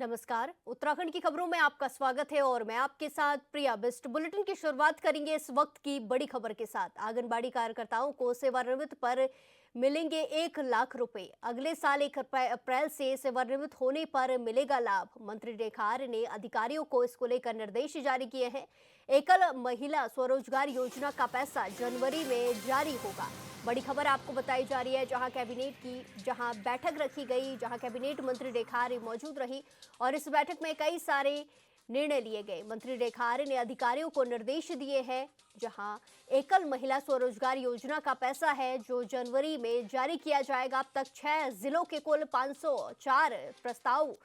नमस्कार। उत्तराखंड की खबरों में आपका स्वागत है और मैं आपके साथ प्रिया बिस्ट। बुलेटिन की शुरुआत करेंगे इस वक्त की बड़ी खबर के साथ। आंगनबाड़ी कार्यकर्ताओं को सेवानिवृत्त पर मिलेंगे 1 लाख रुपए। अगले साल 1 अप्रैल से सेवानिवृत्त होने पर मिलेगा लाभ। मंत्री रेखा आर्य ने अधिकारियों को इसको लेकर निर्देश जारी किए हैं। एकल महिला स्वरोजगार योजना का पैसा जनवरी में जारी होगा। बड़ी खबर आपको बताई जा रही है, जहां बैठक रखी गई, जहां कैबिनेट मंत्री रेखा आर्य मौजूद रही और इस बैठक में कई सारे निर्णय लिए गए। मंत्री रेखा आर्य ने अधिकारियों को निर्देश दिए हैं, जहां एकल महिला स्वरोजगार योजना का पैसा है जो जनवरी में जारी किया जाएगा। अब तक 6 जिलों के कुल 504 प्रस्ताव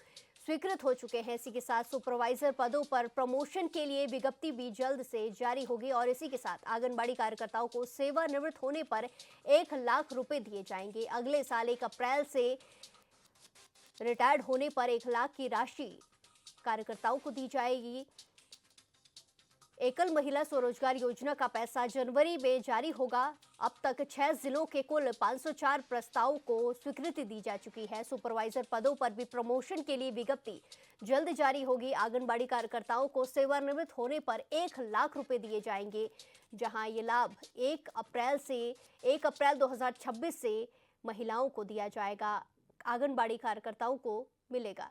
स्वीकृत हो चुके हैं। इसी के साथ सुपरवाइजर पदों पर प्रमोशन के लिए विज्ञप्ति भी जल्द से जारी होगी और इसी के साथ आंगनबाड़ी कार्यकर्ताओं को सेवानिवृत्त होने पर 1 लाख रुपए दिए जाएंगे। अगले साल 1 अप्रैल से रिटायर्ड होने पर 1 लाख की राशि कार्यकर्ताओं को दी जाएगी। एकल महिला स्वरोजगार योजना का पैसा जनवरी में जारी होगा। अब तक 6 जिलों के कुल 504 प्रस्तावों को स्वीकृति दी जा चुकी है। सुपरवाइजर पदों पर भी प्रमोशन के लिए विज्ञप्ति जल्द जारी होगी। आंगनबाड़ी कार्यकर्ताओं को सेवानिवृत्त होने पर 1 लाख रुपए दिए जाएंगे, जहां ये लाभ 1 अप्रैल 2026 से महिलाओं को दिया जाएगा। आंगनबाड़ी कार्यकर्ताओं को मिलेगा,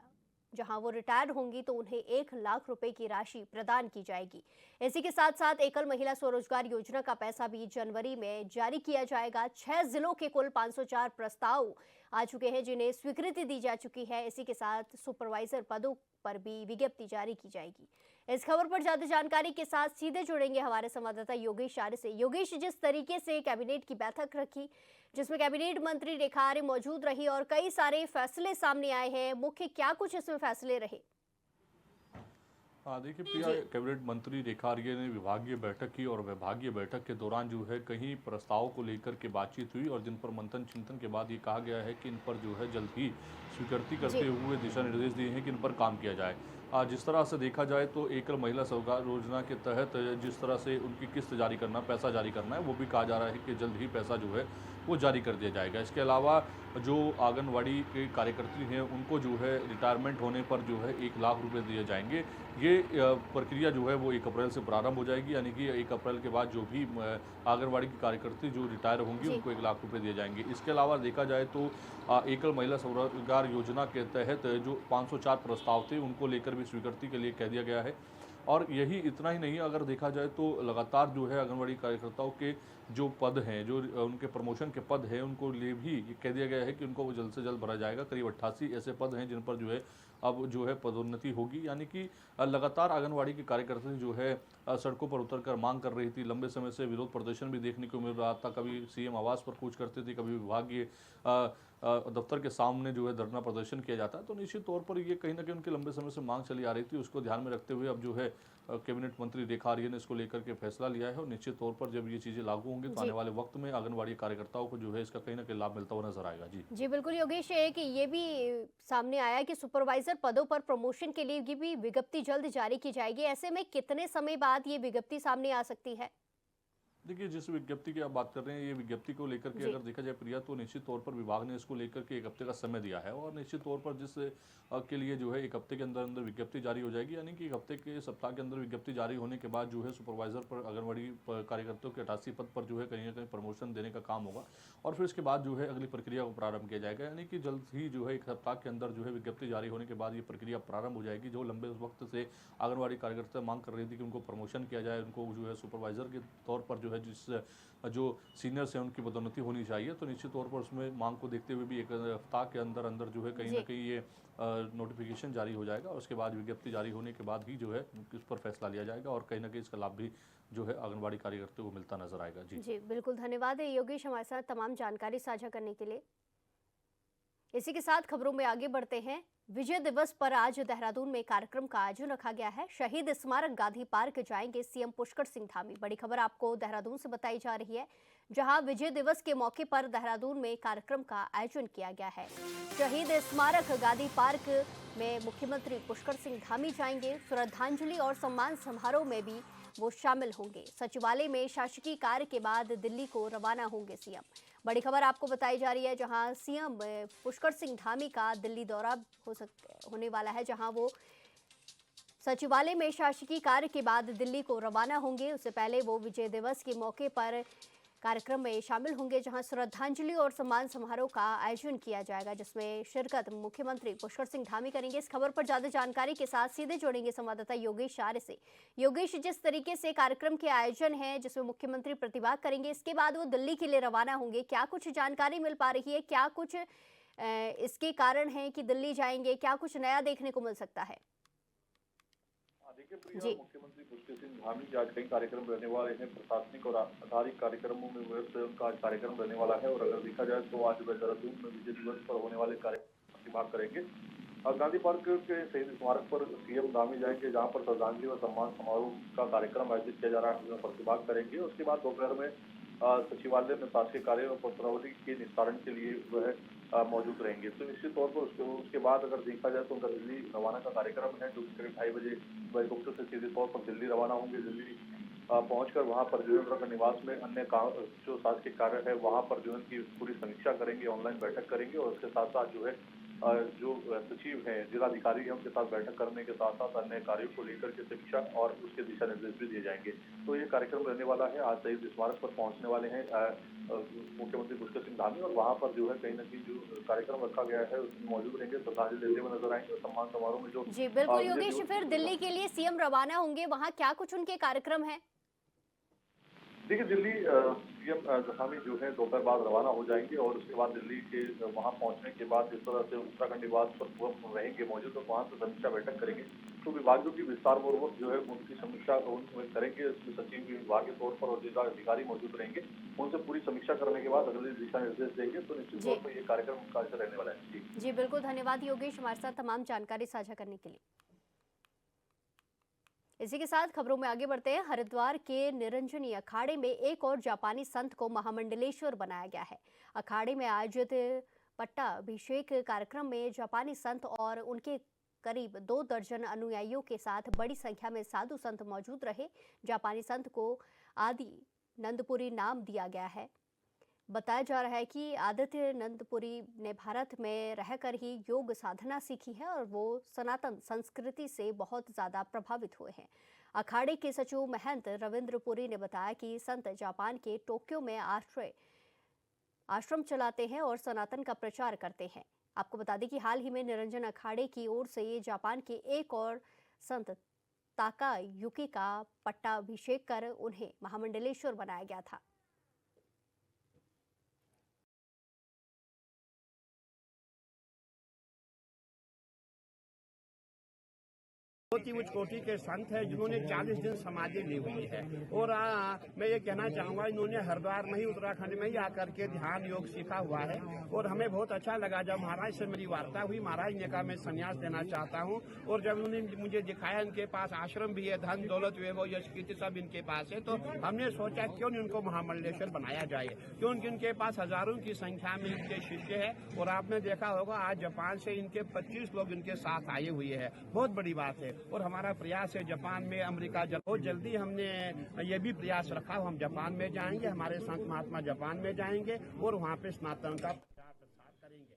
जहां वो रिटायर्ड होंगी तो उन्हें 1 लाख रुपए की राशि प्रदान की जाएगी। इसी के साथ साथ एकल महिला स्वरोजगार योजना का पैसा भी जनवरी में जारी किया जाएगा। 6 जिलों के कुल 504 प्रस्ताव आ चुके हैं जिन्हें स्वीकृति दी जा चुकी है। इसी के साथ सुपरवाइजर पदों पर भी विज्ञप्ति जारी की जाएगी। इस खबर पर ज्यादा जानकारी के साथ सीधे जुड़ेंगे हमारे संवाददाता योगेश आर्य से। योगेश, जिस तरीके से कैबिनेट की बैठक रखी, जिसमें कैबिनेट मंत्री रेखा आर्य मौजूद रही और कई सारे फैसले सामने आए हैं, मुख्य क्या कुछ इसमें फैसले रहे? हाँ, देखिए प्रिया, कैबिनेट मंत्री रेखा आर्य ने विभागीय बैठक की और विभागीय बैठक के दौरान जो है कहीं प्रस्तावों को लेकर के बातचीत हुई और जिन पर मंथन चिंतन के बाद ये कहा गया है कि इन पर जो है जल्द ही स्वीकृति करते हुए दिशा निर्देश दिए हैं कि इन पर काम किया जाए। जिस तरह से देखा जाए तो एकल महिला स्वरोजगार योजना के तहत जिस तरह से उनकी किस्त जारी करना, पैसा जारी करना है, वो भी कहा जा रहा है कि जल्द ही पैसा जो है वो जारी कर दिया जाएगा। इसके अलावा जो आंगनवाड़ी के कार्यकर्ती हैं उनको जो है रिटायरमेंट होने पर जो है 1 लाख रुपए दिए जाएंगे। ये प्रक्रिया जो है वो 1 अप्रैल से प्रारंभ हो जाएगी, यानी कि 1 अप्रैल के बाद जो भी आंगनवाड़ी की कार्यकर्ती जो रिटायर होंगी उनको 1 लाख रुपए दिए जाएंगे। इसके अलावा देखा जाए तो एकल महिला स्वरोजगार योजना के तहत जो 504 प्रस्ताव थे उनको लेकर भी स्वीकृति के लिए कह दिया गया है। और यही इतना ही नहीं, अगर देखा जाए तो लगातार जो है आंगनवाड़ी कार्यकर्ताओं के जो पद हैं, जो उनके प्रमोशन के पद हैं, उनको लिए भी ये कह दिया गया है कि उनको वो जल्द से जल्द भरा जाएगा। करीब 88 ऐसे पद हैं जिन पर जो है अब जो है पदोन्नति होगी, यानी कि लगातार आंगनवाड़ी के कार्यकर्ता जो है सड़कों पर उतरकर मांग कर रही थी। लंबे समय से विरोध प्रदर्शन भी देखने को मिल रहा था। कभी सीएम आवास पर कूच करते थे, कभी विभागीय दफ्तर के सामने जो है धरना प्रदर्शन किया जाता है। तो निश्चित तौर पर ये कहीं ना कहीं उनके लंबे समय से मांग चली आ रही थी, उसको ध्यान में रखते हुए अब जो है कैबिनेट मंत्री रेखा आर्य ने इसको लेकर के फैसला लिया है और निश्चित तौर पर जब ये चीज़ें लागू होंगी तो आने वाले वक्त में आंगनवाड़ी कार्यकर्ताओं को जो है इसका कहीं ना कहीं लाभ मिलता हुआ नजर आएगा। जी बिल्कुल योगेश, है कि ये भी सामने आया कि सुपरवाइजर पदों पर प्रमोशन के लिए भी विज्ञप्ति जल्द जारी की जाएगी। ऐसे में कितने समय बाद ये विज्ञप्ति सामने आ सकती है? देखिए, जिस विज्ञप्ति की आप बात कर रहे हैं, ये विज्ञप्ति को लेकर के अगर देखा जाए प्रिया, तो निश्चित तौर पर विभाग ने इसको लेकर के 1 हफ्ते का समय दिया है और निश्चित तौर पर जिस के लिए जो है 1 हफ्ते के अंदर अंदर विज्ञप्ति जारी हो जाएगी, यानी कि 1 हफ्ते के सप्ताह के अंदर विज्ञप्ति जारी होने के बाद जो है सुपरवाइजर पर आंगनवाड़ी कार्यकर्ताओं के 88 पद पर जो है कहीं ना कहीं प्रमोशन देने का काम होगा और फिर इसके बाद जो है अगली प्रक्रिया को प्रारंभ किया जाएगा। यानी कि जल्द ही जो है 1 सप्ताह के अंदर जो है विज्ञप्ति जारी होने के बाद ये प्रक्रिया प्रारंभ हो जाएगी। जो लंबे वक्त से आंगनवाड़ी कार्यकर्ता मांग कर रही थी कि उनको प्रमोशन किया जाए, उनको जो है सुपरवाइजर के तौर पर जो है जो सीनियर्स हैं उनकी पदोन्नति होनी चाहिए, तो निश्चित तौर पर उसमें मांग को देखते हुए भी 1 हफ्ता के अंदर अंदर जो है कहीं ना कहीं ये नोटिफिकेशन जारी हो जाएगा और उसके बाद विज्ञप्ति जारी होने के बाद ही जो है इस पर फैसला लिया जाएगा और कहीं ना कहीं इसका लाभ भी जो है आंगनबाड़ी कार्यकर्ताओं को मिलता नजर आएगा। जी बिल्कुल, धन्यवाद योगेश हमारे साथ तमाम जानकारी साझा करने के लिए। इसी के साथ खबरों में आगे बढ़ते हैं। विजय दिवस पर आज देहरादून में कार्यक्रम का आयोजन रखा गया है। शहीद स्मारक गांधी पार्क जाएंगे सीएम पुष्कर सिंह धामी। बड़ी खबर आपको देहरादून से बताई जा रही है, जहां विजय दिवस के मौके पर देहरादून में कार्यक्रम का आयोजन किया गया है। शहीद स्मारक गांधी पार्क में मुख्यमंत्री पुष्कर सिंह धामी जाएंगे। श्रद्धांजलि और सम्मान समारोह में भी वो शामिल होंगे। सचिवालय में शासकीय कार्य के बाद दिल्ली को रवाना होंगे सीएम। बड़ी खबर आपको बताई जा रही है, जहां सीएम पुष्कर सिंह धामी का दिल्ली दौरा होने वाला है, जहां वो सचिवालय में शासकीय कार्य के बाद दिल्ली को रवाना होंगे। उससे पहले वो विजय दिवस के मौके पर कार्यक्रम में शामिल होंगे, जहां श्रद्धांजलि और सम्मान समारोह का आयोजन किया जाएगा, जिसमें शिरकत मुख्यमंत्री पुष्कर सिंह धामी करेंगे। इस खबर पर ज्यादा जानकारी के साथ सीधे जोड़ेंगे संवाददाता योगेश आर्य से। योगेश, जिस तरीके से कार्यक्रम के आयोजन है जिसमें मुख्यमंत्री प्रतिभाग करेंगे, इसके बाद वो दिल्ली के लिए रवाना होंगे, क्या कुछ जानकारी मिल पा रही है? क्या कुछ इसके कारण है कि दिल्ली जाएंगे? क्या कुछ नया देखने को मिल सकता है? देखिए प्रिया, मुख्यमंत्री पुष्कर सिंह धामी के आज कई कार्यक्रम रहने वाले हैं। प्रशासनिक और आधारिक कार्यक्रमों में व्यस्त उनका आज कार्यक्रम रहने वाला है। और अगर देखा जाए तो आज वह देहरादून में विजय दिवस पर होने वाले कार्यक्रम में प्रतिभाग करेंगे। गांधी पार्क के शहीद स्मारक पर सीएम धामी जाएंगे, जहां पर श्रद्धांजलि और सम्मान समारोह का कार्यक्रम आयोजित किया जा रहा है, जिसमें प्रतिभाग करेंगे। उसके बाद दोपहर में सचिवालय में शासकीय कार्य और प्रश्नावली के निस्तारण के लिए वह मौजूद रहेंगे। तो निश्चित तौर पर उसके बाद अगर देखा जाए तो उनका दिल्ली रवाना का कार्यक्रम है, जो करीब 2:30 बजे हेलीकॉप्टर से सीधे तौर पर दिल्ली रवाना होंगे। दिल्ली पहुंचकर वहां पर जो है उनका निवास में अन्य जो शासकीय कार्य है वहां पर जो है उनकी पूरी समीक्षा करेंगे, ऑनलाइन बैठक करेंगे। और उसके साथ साथ जो है जो सचिव हैं, जिलाधिकारी हैं, उनके साथ बैठक करने के साथ साथ अन्य कार्यों को लेकर के समीक्षा और उसके दिशा निर्देश भी दिए जाएंगे। तो ये कार्यक्रम रहने वाला है। आज शहीद स्मारक पर पहुंचने वाले हैं मुख्यमंत्री पुष्कर सिंह धामी, और वहां पर जो है कहीं न कहीं जो कार्यक्रम रखा गया है उसमें मौजूद रहेंगे, श्रद्धांजलि देते हुए नजर आएंगे। सम्मान समारोह में जो जी बिल्कुल योगेश, फिर दिल्ली के लिए सीएम रवाना होंगे, वहाँ क्या कुछ उनके कार्यक्रम है? देखिए, दिल्ली सीएम धामी जो है दोपहर बाद रवाना हो जाएंगे और उसके बाद दिल्ली के वहां पहुंचने के बाद जिस तरह से उत्तराखंड निवास पर वो रहेंगे मौजूद, तो वहां से समीक्षा बैठक करेंगे। तो विभागों की विस्तार पूर्वक जो है उनकी समीक्षा करेंगे। उसमें सचिव विभाग के तौर पर और जिला अधिकारी मौजूद रहेंगे। उनसे पूरी समीक्षा करने के बाद अगले दिशा निर्देश देंगे। तो निश्चित तौर पर ये कार्यक्रम का रहने वाला है। जी बिल्कुल, धन्यवाद योगेश हमारे साथ तमाम जानकारी साझा करने के लिए। इसी के साथ खबरों में आगे बढ़ते हैं। हरिद्वार के निरंजनी अखाड़े में एक और जापानी संत को महामंडलेश्वर बनाया गया है। अखाड़े में आयोजित पट्टाभिषेक कार्यक्रम में जापानी संत और उनके करीब 2 दर्जन अनुयायियों के साथ बड़ी संख्या में साधु संत मौजूद रहे। जापानी संत को आदि नंदपुरी नाम दिया गया है। बताया जा रहा है कि आदित्य नंदपुरी ने भारत में रहकर ही योग साधना सीखी है और वो सनातन संस्कृति से बहुत ज़्यादा प्रभावित हुए हैं। अखाड़े के सचिव महंत रविंद्रपुरी ने बताया कि संत जापान के टोक्यो में आश्रम चलाते हैं और सनातन का प्रचार करते हैं। आपको बता दें कि हाल ही में निरंजन अखाड़े की ओर से जापान के एक और संत ताकायुकी का पट्टाभिषेक कर उन्हें महामंडलेश्वर बनाया गया था। बहुत ही उच्च कोटि के संत है जिन्होंने 40 दिन समाधि ली हुई है। और मैं ये कहना चाहूंगा, इन्होंने हरिद्वार में ही, उत्तराखंड में ही आकर के ध्यान योग सीखा हुआ है। और हमें बहुत अच्छा लगा जब महाराज से मेरी वार्ता हुई। महाराज ने कहा मैं संन्यास देना चाहता हूँ। और जब उन्होंने मुझे दिखाया इनके पास आश्रम भी है, धन दौलत वैभव यश कीर्ति सब इनके पास है, तो हमने सोचा क्यों नहीं उनको महामंडलेश्वर बनाया जाए, क्योंकि इनके पास हजारों की संख्या में इनके शिष्य है। और आपने देखा होगा आज जापान से इनके 25 लोग इनके साथ आए हुए हैं, बहुत बड़ी बात है। और हमारा प्रयास है जापान में, अमेरिका बहुत जल्दी हमने ये भी प्रयास रखा, हम जापान में जाएंगे, हमारे संत महात्मा जापान में जाएंगे और वहाँ पे स्नातन का प्रचार प्रसार करेंगे।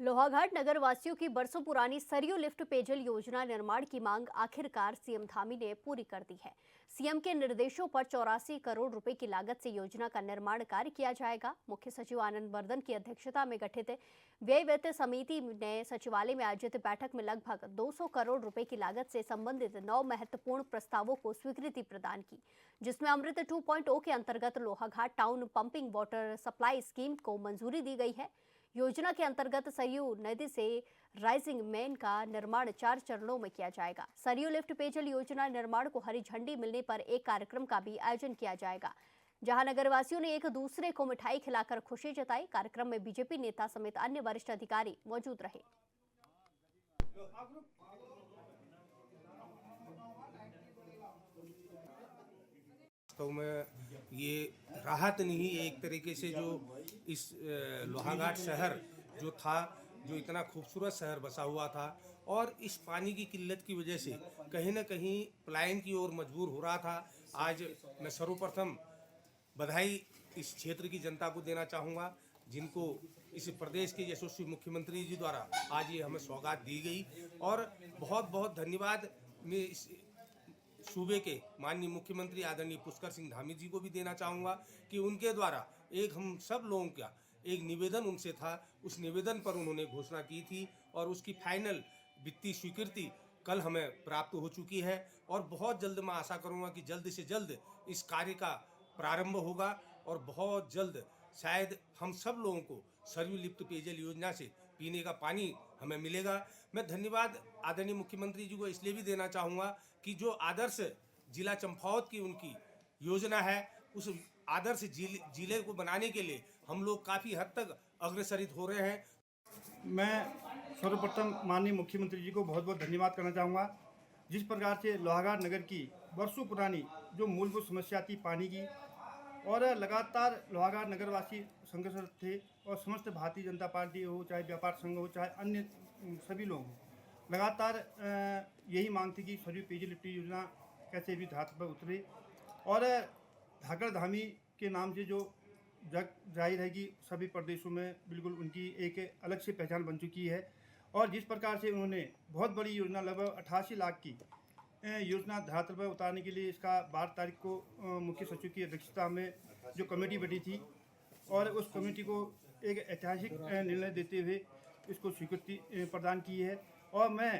लोहाघाट नगर वासियों की बरसों पुरानी सरयू लिफ्ट पेयजल योजना निर्माण की मांग आखिरकार सीएम धामी ने पूरी कर दी है। सीएम के निर्देशों पर 84 करोड़ रुपए की लागत से योजना का निर्माण कार्य किया जाएगा। मुख्य सचिव आनंद वर्धन की अध्यक्षता में गठित व्यय वित्त समिति ने सचिवालय में आयोजित बैठक में लगभग 200 करोड़ रुपए की लागत से संबंधित 9 महत्वपूर्ण प्रस्तावों को स्वीकृति प्रदान की, जिसमें अमृत 2.0 के अंतर्गत Lohaghat town pumping water supply scheme को मंजूरी दी गई है। योजना के अंतर्गत सरयू नदी से राइजिंग मेन का निर्माण 4 चरणों में किया जाएगा। सरयू लिफ्ट पेयजल योजना निर्माण को हरी झंडी मिलने पर एक कार्यक्रम का भी आयोजन किया जाएगा, जहां नगरवासियों ने एक दूसरे को मिठाई खिलाकर खुशी जताई। कार्यक्रम में बीजेपी नेता समेत अन्य वरिष्ठ अधिकारी मौजूद रहे। वास्तव में ये राहत नहीं, एक तरीके से जो इस लोहाघाट शहर जो था, जो इतना खूबसूरत शहर बसा हुआ था और इस पानी की किल्लत की वजह से कहीं ना कहीं पलायन की ओर मजबूर हो रहा था। आज मैं सर्वप्रथम बधाई इस क्षेत्र की जनता को देना चाहूँगा, जिनको इस प्रदेश के यशस्वी मुख्यमंत्री जी द्वारा आज ये हमें सौगात दी गई। और बहुत बहुत धन्यवाद मैं इस सूबे के माननीय मुख्यमंत्री आदरणीय पुष्कर सिंह धामी जी को भी देना चाहूँगा कि उनके द्वारा एक हम सब लोगों का एक निवेदन उनसे था, उस निवेदन पर उन्होंने घोषणा की थी और उसकी फाइनल वित्तीय स्वीकृति कल हमें प्राप्त हो चुकी है। और बहुत जल्द मैं आशा करूँगा कि जल्द से जल्द इस कार्य का प्रारंभ होगा और बहुत जल्द शायद हम सब लोगों को सर्वलिप्त पेयजल योजना से पीने का पानी हमें मिलेगा। मैं धन्यवाद आदरणीय मुख्यमंत्री जी को इसलिए भी देना चाहूँगा कि जो आदर्श जिला चंपावत की उनकी योजना है, उस आदर्श जिले को बनाने के लिए हम लोग काफ़ी हद तक अग्रसरित हो रहे हैं। मैं सर्वप्रथम माननीय मुख्यमंत्री जी को बहुत बहुत धन्यवाद करना चाहूँगा। जिस प्रकार से लोहाघाट नगर की वर्षों पुरानी जो मूलभूत समस्या थी पानी की, और लगातार लोहाघाट नगरवासी संघर्षरत थे और समस्त भारतीय जनता पार्टी हो, चाहे व्यापार संघ हो, चाहे अन्य सभी लोग हों, लगातार यही मांग थी कि सरयू पेयजल योजना कैसे भी धरातल पर उतरे। और धाकड़ धामी के नाम से जो जग जाहिर है कि सभी प्रदेशों में बिल्कुल उनकी एक अलग से पहचान बन चुकी है। और जिस प्रकार से उन्होंने बहुत बड़ी योजना लगभग 88 लाख की योजना धरातल पर उतारने के लिए इसका 12 तारीख को मुख्य सचिव की अध्यक्षता में जो कमेटी बैठी थी और उस कमेटी को एक ऐतिहासिक निर्णय देते हुए इसको स्वीकृति प्रदान की है। और मैं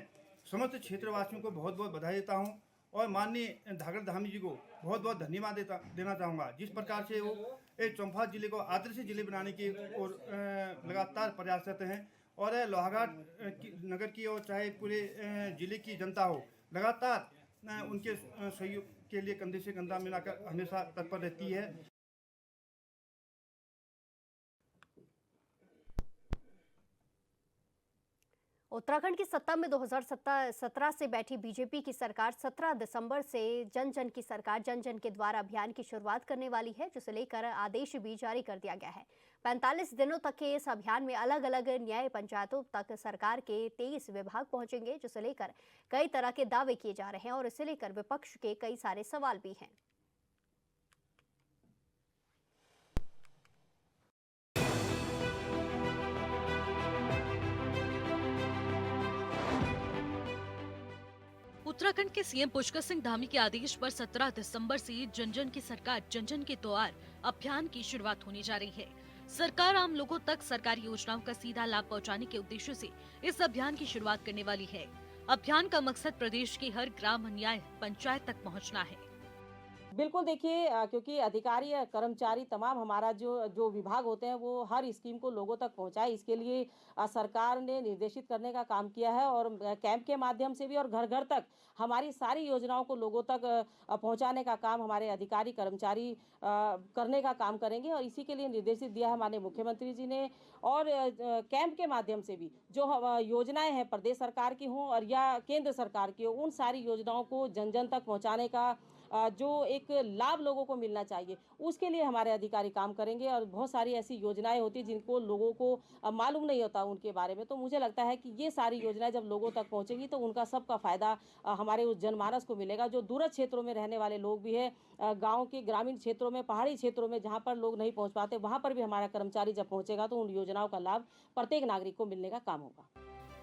समस्त क्षेत्रवासियों को बहुत बहुत बधाई देता हूँ और माननीय धाकड़ धामी जी को बहुत बहुत धन्यवाद देना चाहूँगा। जिस प्रकार से वो एक चंपावत जिले को आदर्श जिले बनाने की ओर लगातार प्रयासरत हैं और लोहाघाट नगर की और चाहे पूरे जिले की जनता हो, लगातार उनके सहयोग के लिए कंधे से कंधा मिलाकर हमेशा तत्पर रहती है। उत्तराखंड की सत्ता में 2017 से बैठी बीजेपी की सरकार 17 दिसंबर से जन जन की सरकार जन जन के द्वारा अभियान की शुरुआत करने वाली है, जिसे लेकर आदेश भी जारी कर दिया गया है। 45 दिनों तक के इस अभियान में अलग अलग न्याय पंचायतों तक सरकार के 23 विभाग पहुंचेंगे, जिसे लेकर कई तरह के दावे किए जा रहे हैं और इसे लेकर विपक्ष के कई सारे सवाल भी हैं। उत्तराखंड के सीएम पुष्कर सिंह धामी के आदेश पर 17 दिसंबर से जन जन की सरकार जन जन के द्वार अभियान की शुरुआत होने जा रही है। सरकार आम लोगों तक सरकारी योजनाओं का सीधा लाभ पहुंचाने के उद्देश्य से इस अभियान की शुरुआत करने वाली है। अभियान का मकसद प्रदेश की हर ग्राम न्याय पंचायत तक पहुँचना है। बिल्कुल देखिए, क्योंकि अधिकारी या कर्मचारी तमाम हमारा जो विभाग होते हैं वो हर स्कीम को लोगों तक पहुंचाए, इसके लिए सरकार ने निर्देशित करने का काम किया है और कैंप के माध्यम से भी और घर घर तक हमारी सारी योजनाओं को लोगों तक पहुंचाने का काम हमारे अधिकारी कर्मचारी करने का काम करेंगे और इसी के लिए निर्देशित दिया है माननीय मुख्यमंत्री जी ने। और कैंप के माध्यम से भी जो योजनाएं हैं प्रदेश सरकार की हों और या केंद्र सरकार की हो, उन सारी योजनाओं को जन जन तक पहुँचाने का जो एक लाभ लोगों को मिलना चाहिए, उसके लिए हमारे अधिकारी काम करेंगे। और बहुत सारी ऐसी योजनाएं होती हैं जिनको लोगों को मालूम नहीं होता उनके बारे में, तो मुझे लगता है कि ये सारी योजनाएं जब लोगों तक पहुंचेगी तो उनका सबका फायदा हमारे उस जनमानस को मिलेगा। जो दूरस्थ क्षेत्रों में रहने वाले लोग भी है, गाँव के ग्रामीण क्षेत्रों में, पहाड़ी क्षेत्रों में जहाँ पर लोग नहीं पहुँच पाते, वहाँ पर भी हमारा कर्मचारी जब पहुँचेगा तो उन योजनाओं का लाभ प्रत्येक नागरिक को मिलने का काम होगा।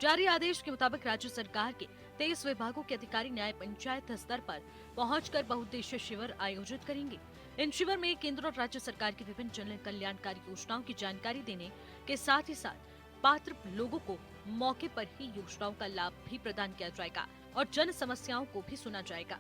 जारी आदेश के मुताबिक राज्य सरकार के 23 विभागों के अधिकारी न्याय पंचायत स्तर पर पहुंचकर बहुउद्देशीय शिविर आयोजित करेंगे। इन शिविर में केंद्र और राज्य सरकार की विभिन्न जन कल्याणकारी योजनाओं की जानकारी देने के साथ ही साथ पात्र लोगों को मौके पर ही योजनाओं का लाभ भी प्रदान किया जाएगा और जन समस्याओं को भी सुना जाएगा।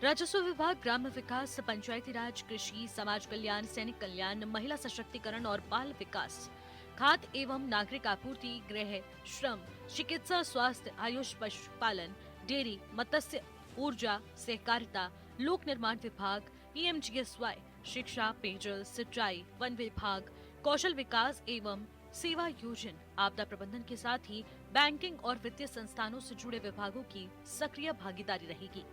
राजस्व विभाग, ग्राम्य विकास, पंचायती राज, कृषि, समाज कल्याण, सैनिक कल्याण, महिला सशक्तिकरण और बाल विकास, खाद्य एवं नागरिक आपूर्ति, गृह, श्रम, चिकित्सा, स्वास्थ्य, आयुष, पशुपालन, डेयरी, मत्स्य, ऊर्जा, सहकारिता, लोक निर्माण विभाग, PMGSY, शिक्षा, पेयजल, सिंचाई, वन विभाग, कौशल विकास एवं सेवा योजन, आपदा प्रबंधन के साथ ही बैंकिंग और वित्तीय संस्थानों से जुड़े विभागों की सक्रिय भागीदारी रहेगी।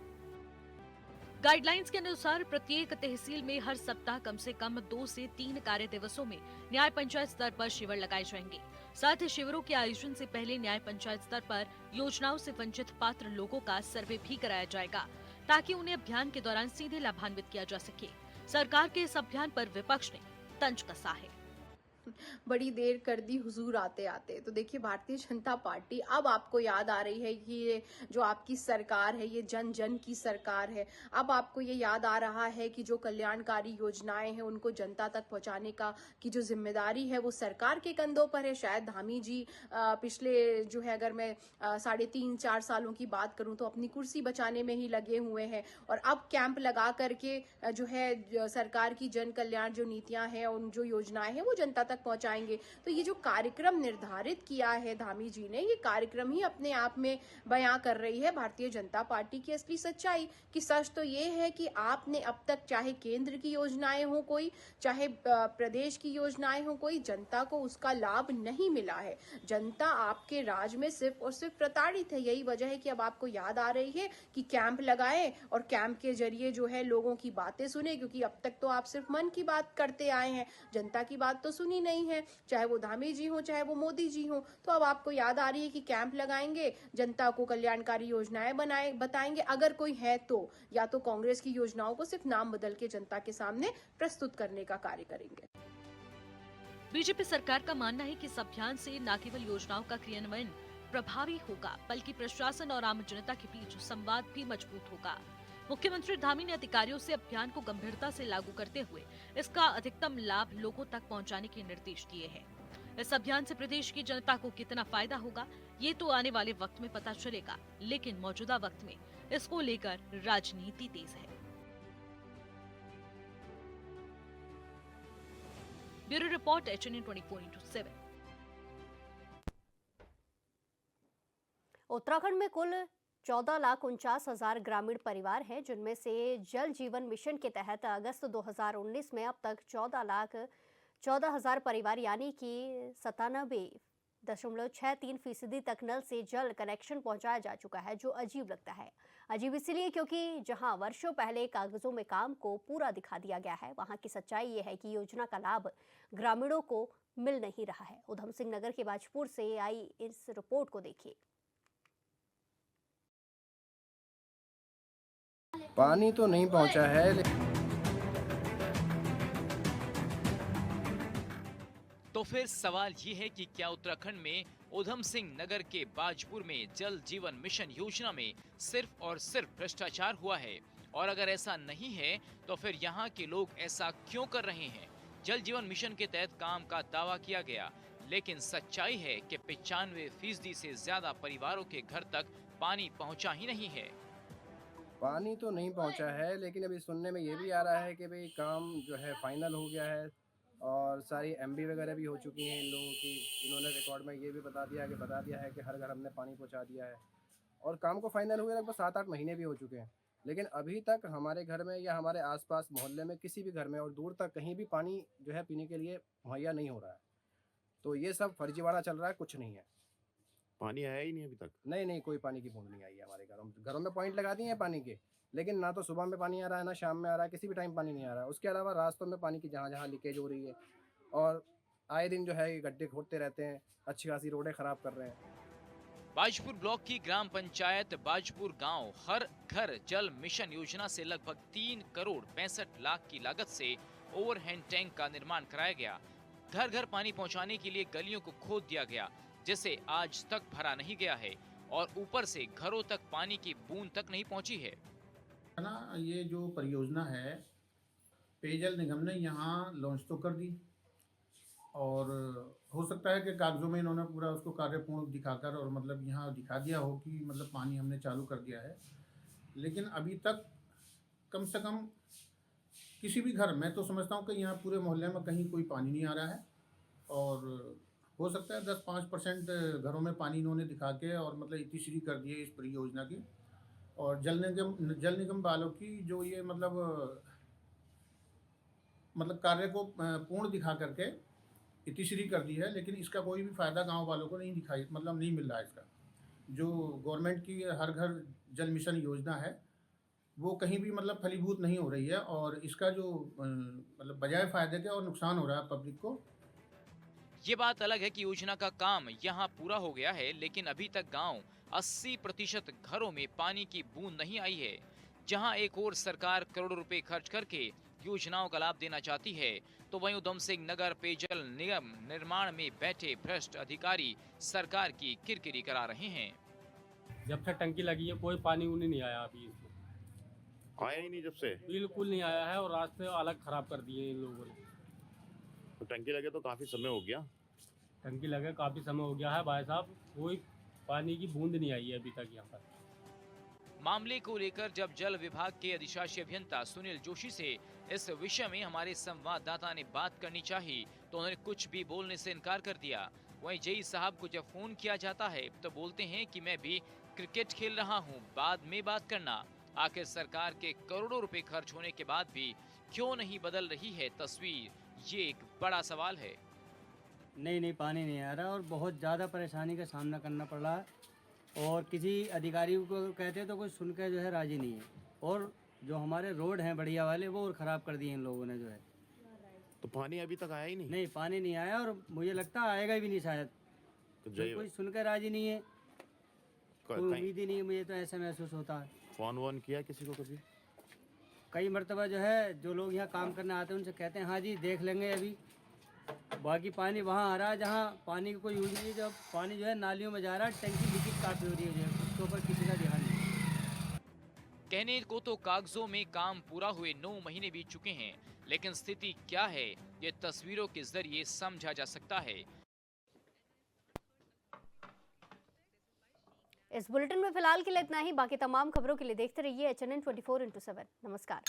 गाइडलाइंस के अनुसार प्रत्येक तहसील में हर सप्ताह कम से कम 2 से 3 कार्य दिवसों में न्याय पंचायत स्तर पर शिविर लगाए जाएंगे। साथ ही शिविरों के आयोजन से पहले न्याय पंचायत स्तर पर योजनाओं से वंचित पात्र लोगों का सर्वे भी कराया जाएगा, ताकि उन्हें अभियान के दौरान सीधे लाभान्वित किया जा सके। सरकार के इस अभियान पर विपक्ष ने तंज कसा है। बड़ी देर कर दी हुजूर आते आते। तो देखिए, भारतीय जनता पार्टी अब आपको याद आ रही है कि ये जो आपकी सरकार है ये जन जन की सरकार है। अब आपको ये याद आ रहा है कि जो कल्याणकारी योजनाएं हैं उनको जनता तक पहुंचाने का की जो जिम्मेदारी है वो सरकार के कंधों पर है। शायद धामी जी पिछले जो है, अगर मैं 3.5-4 सालों की बात करूं तो अपनी कुर्सी बचाने में ही लगे हुए हैं, और अब कैंप लगा करके जो है सरकार की जन कल्याण जो नीतियां हैं उन जो योजनाएं हैं वो जनता तक पहुंचाएंगे। तो ये जो कार्यक्रम निर्धारित किया है धामी जी ने, ये कार्यक्रम ही अपने आप में बयां कर रही है भारतीय जनता पार्टी की असली सच्चाई। कि सच तो ये है कि आपने अब तक चाहे केंद्र की योजनाएं हो कोई, चाहे प्रदेश की योजनाएं हो कोई, जनता को उसका लाभ नहीं मिला है। जनता आपके राज में सिर्फ और सिर्फ प्रताड़ित है। यही वजह है कि अब आपको याद आ रही है कि कैंप लगाए और कैंप के जरिए जो है लोगों की बातें सुने, क्योंकि अब तक तो आप सिर्फ मन की बात करते आए हैं, जनता की बात तो सुनी नहीं है, चाहे वो धामी जी हो चाहे वो मोदी जी हो। तो अब आपको याद आ रही है कि कैंप लगाएंगे, जनता को कल्याणकारी योजनाएं बताएंगे, अगर कोई है तो, या तो कांग्रेस की योजनाओं को सिर्फ नाम बदल के जनता के सामने प्रस्तुत करने का कार्य करेंगे। बीजेपी सरकार का मानना है कि इस अभियान से न केवल योजनाओं का क्रियान्वयन प्रभावी होगा, बल्कि प्रशासन और आम जनता के बीच संवाद भी मजबूत होगा। मुख्यमंत्री धामी ने अधिकारियों से अभियान को गंभीरता से लागू करते हुए इसका अधिकतम लाभ लोगों तक पहुंचाने के निर्देश दिए हैं। इस अभियान से प्रदेश की जनता को कितना फायदा होगा ये तो आने वाले वक्त में पता चलेगा, लेकिन मौजूदा वक्त में इसको लेकर राजनीति तेज है। Bureau report HNN 24/7। उत्तराखंड में कुल 14,49,000 ग्रामीण परिवार हैं, जिनमें से जल जीवन मिशन के तहत अगस्त 2019 में अब तक 14,14,000 परिवार यानी कि 97.63% तक नल से जल कनेक्शन पहुंचाया जा चुका है, जो अजीब लगता है। अजीब इसलिए क्योंकि जहां वर्षों पहले कागजों में काम को पूरा दिखा दिया गया है, वहां की सच्चाई ये है कि योजना का लाभ ग्रामीणों को मिल नहीं रहा है। उधम सिंह नगर के बाजपुर से आई इस रिपोर्ट को देखिए। पानी तो नहीं पहुंचा है। तो फिर सवाल ये है कि क्या उत्तराखंड में उधम सिंह नगर के बाजपुर में जल जीवन मिशन योजना में सिर्फ और सिर्फ भ्रष्टाचार हुआ है? और अगर ऐसा नहीं है तो फिर यहाँ के लोग ऐसा क्यों कर रहे हैं? जल जीवन मिशन के तहत काम का दावा किया गया, लेकिन सच्चाई है कि 95% से ज्यादा परिवारों के घर तक पानी पहुँचा ही नहीं है। पानी तो नहीं पहुंचा है, लेकिन अभी सुनने में ये भी आ रहा है कि भाई काम जो है फाइनल हो गया है और सारी MB वगैरह भी हो चुकी हैं इन लोगों की। इन्होंने रिकॉर्ड में ये भी बता दिया है कि हर घर हमने पानी पहुंचा दिया है, और काम को फाइनल हुए लगभग 7-8 महीने भी हो चुके हैं, लेकिन अभी तक हमारे घर में या हमारे आसपास मोहल्ले में किसी भी घर में और दूर तक कहीं भी पानी जो है पीने के लिए मुहैया नहीं हो रहा है। तो ये सब फर्जीवाड़ा चल रहा है, कुछ नहीं है। पानी आया ही नहीं अभी तक? नहीं, कोई पानी की बूंद नहीं आई है हमारे घरों में पॉइंट लगा दिए हैं पानी के, लेकिन ना तो सुबह में पानी आ रहा है ना शाम में आ रहा है, किसी भी टाइम पानी नहीं आ रहा है। उसके अलावा रास्तों में पानी की जहाँ लीकेज हो रही है, और आए दिन जो है गड्ढे खोदते रहते हैं, अच्छी खासी रोडें खराब कर रहे हैं। बाजपुर ब्लॉक की ग्राम पंचायत बाजपुर गांव हर घर जल मिशन योजना से लगभग 3 करोड़ 65 लाख की लागत से ओवरहेड टैंक का निर्माण कराया गया। घर घर पानी पहुंचाने के लिए गलियों को खोद दिया गया, जिसे आज तक भरा नहीं गया है, और ऊपर से घरों तक पानी की बूंद तक नहीं पहुंची है। ना, ये जो परियोजना है पेयजल निगम ने यहाँ लॉन्च तो कर दी, और हो सकता है कि कागजों में इन्होंने पूरा उसको कार्यपूर्ण दिखाकर और मतलब यहाँ दिखा दिया हो कि मतलब पानी हमने चालू कर दिया है, लेकिन अभी तक कम से कम किसी भी घर में तो समझता हूँ कि यहाँ पूरे मोहल्ले में कहीं कोई पानी नहीं आ रहा है, और हो सकता है 10-5% घरों में पानी इन्होंने दिखा के और मतलब इतिश्री कर दी है इस परियोजना की। और जल निगम वालों की जो ये मतलब कार्य को पूर्ण दिखा करके इतिश्री कर दी है, लेकिन इसका कोई भी फायदा गांव वालों को नहीं दिखाई नहीं मिल रहा है। इसका जो गवर्नमेंट की हर घर जल मिशन योजना है वो कहीं भी मतलब फलीभूत नहीं हो रही है, और इसका जो मतलब बजाय फायदे के और नुकसान हो रहा है पब्लिक को। ये बात अलग है कि योजना का काम यहाँ पूरा हो गया है, लेकिन अभी तक गांव 80% घरों में पानी की बूंद नहीं आई है। जहां एक ओर सरकार करोड़ों रुपए खर्च करके योजनाओं का लाभ देना चाहती है, तो वहीं उधम सिंह नगर पेयजल निगम निर्माण में बैठे भ्रष्ट अधिकारी सरकार की किरकिरी करा रहे हैं। जब से टंकी लगी है कोई पानी उनी नहीं आया अभी इसमें, आया ही नहीं जब से। बिल्कुल नहीं आया है और रास्ते अलग खराब कर दिए इन लोगों ने। तो टंकी लगे तो काफी समय हो गया। टंकी लगे काफी समय हो गया है भाई साहब, कोई पानी की बूंद नहीं आई है अभी तक यहाँ पर। मामले को लेकर जब जल विभाग के अधिशासी अभियंता सुनील जोशी से इस विषय में हमारे संवाददाता ने बात करनी चाहिए, तो उन्होंने कुछ भी बोलने से इनकार कर दिया। वहीं जेई साहब को जब फोन किया जाता है तो बोलते हैं कि मैं भी क्रिकेट खेल रहा हूं, बाद में बात करना। आखिर सरकार के करोड़ों रुपए खर्च होने के बाद भी क्यों नहीं बदल रही है तस्वीर, ये एक बड़ा सवाल है। नहीं पानी नहीं आ रहा और बहुत ज़्यादा परेशानी का सामना करना पड़ रहा है, और किसी अधिकारी को कहते तो कोई सुन के जो है राजी नहीं है, और जो हमारे रोड हैं बढ़िया वाले वो और ख़राब कर दिए इन लोगों ने जो है। तो पानी अभी तक आया ही नहीं। नहीं पानी नहीं आया और मुझे लगता है आएगा भी नहीं शायद। तो कोई सुन के राजी नहीं है, कोई उम्मीद ही नहीं है, मुझे तो ऐसा महसूस होता है। फोन वोन किया किसी को कभी? कई मरतबा जो है जो लोग यहाँ काम करने आते हैं उनसे कहते हैं हाँ जी देख लेंगे अभी, बाकी पानी वहाँ आ रहा है जहाँ पानी की कोई यूज नहीं है। जब पानी जो है नालियों में जा रहा है, टंकी लीकेज काफ़ी हो रही है, उसके ऊपर किसी का ध्यान नहीं। कहने को तो कागजों में काम पूरा हुए 9 महीने बीत चुके हैं, लेकिन स्थिति क्या है ये तस्वीरों के जरिए समझा जा सकता है। इस बुलेटिन में फिलहाल के लिए इतना ही। बाकी तमाम खबरों के लिए देखते रहिए HNN 24x7। नमस्कार।